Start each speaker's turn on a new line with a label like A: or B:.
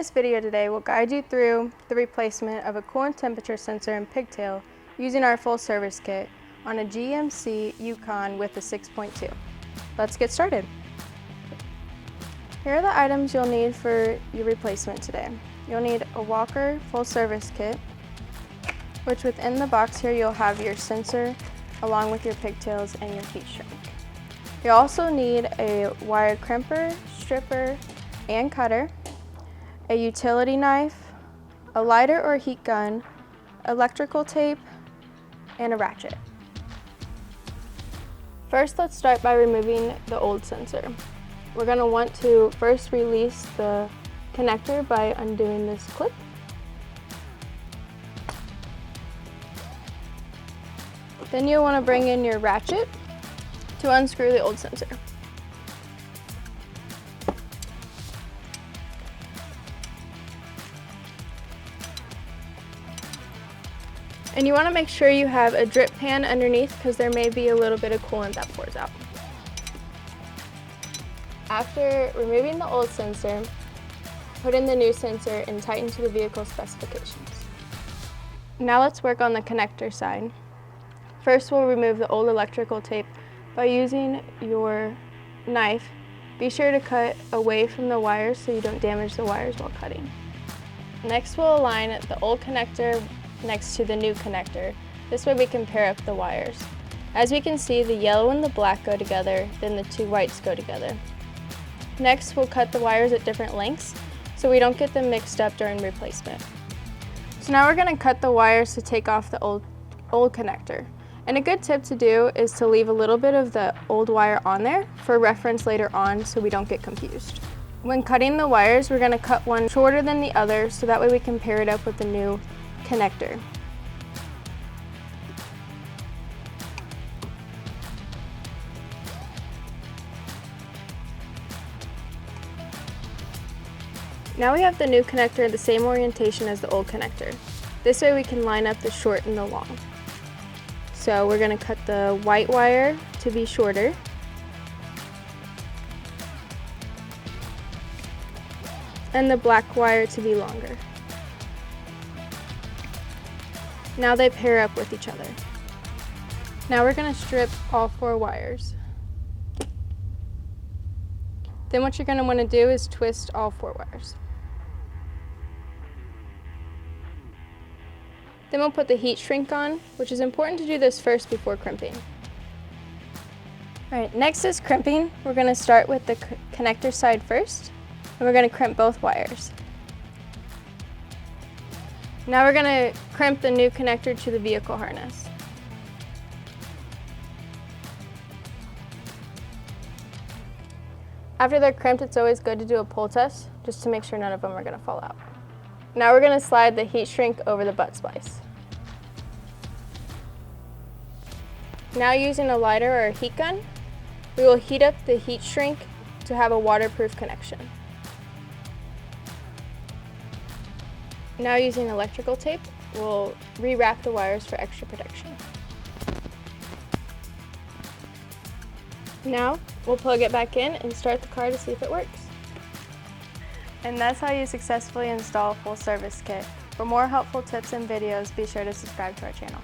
A: this video today, we'll guide you through the replacement of a coolant temperature sensor and pigtail using our full service kit on a GMC Yukon with a 6.2. Let's get started. Here are the items you'll need for your replacement today. You'll need a Walker full service kit, which within the box here you'll have your sensor along with your pigtails and your heat shrink. You'll also need a wire crimper, stripper, and cutter, a utility knife, a lighter or heat gun, electrical tape, and a ratchet. First, let's start by removing the old sensor. We're going to want to first release the connector by undoing this clip. Then you'll want to bring in your ratchet to unscrew the old sensor. And you want to make sure you have a drip pan underneath because there may be a little bit of coolant that pours out. After removing the old sensor, put in the new sensor and tighten to the vehicle specifications. Now let's work on the connector side. First, we'll remove the old electrical tape by using your knife. Be sure to cut away from the wires so you don't damage the wires while cutting. Next, we'll align the old connector next to the new connector. This way we can pair up the wires. As we can see, the yellow and the black go together, then the two whites go together. Next, we'll cut the wires at different lengths so we don't get them mixed up during replacement. So now we're going to cut the wires to take off the old connector. And a good tip to do is to leave a little bit of the old wire on there for reference later on so we don't get confused. When cutting the wires, we're going to cut one shorter than the other so that way we can pair it up with the new connector. Now we have the new connector the same orientation as the old connector. This way we can line up the short and the long. So we're going to cut the white wire to be shorter. And the black wire to be longer. Now they pair up with each other. Now we're going to strip all 4 wires. Then what you're going to want to do is twist all 4 wires. Then we'll put the heat shrink on, which is important to do this first before crimping. All right, next is crimping. We're going to start with the connector side first, and we're going to crimp both wires. Now we're going to crimp the new connector to the vehicle harness. After they're crimped, it's always good to do a pull test just to make sure none of them are going to fall out. Now we're going to slide the heat shrink over the butt splice. Now using a lighter or a heat gun, we will heat up the heat shrink to have a waterproof connection. Now using electrical tape, we'll rewrap the wires for extra protection. Now we'll plug it back in and start the car to see if it works. And that's how you successfully install a full service kit. For more helpful tips and videos, be sure to subscribe to our channel.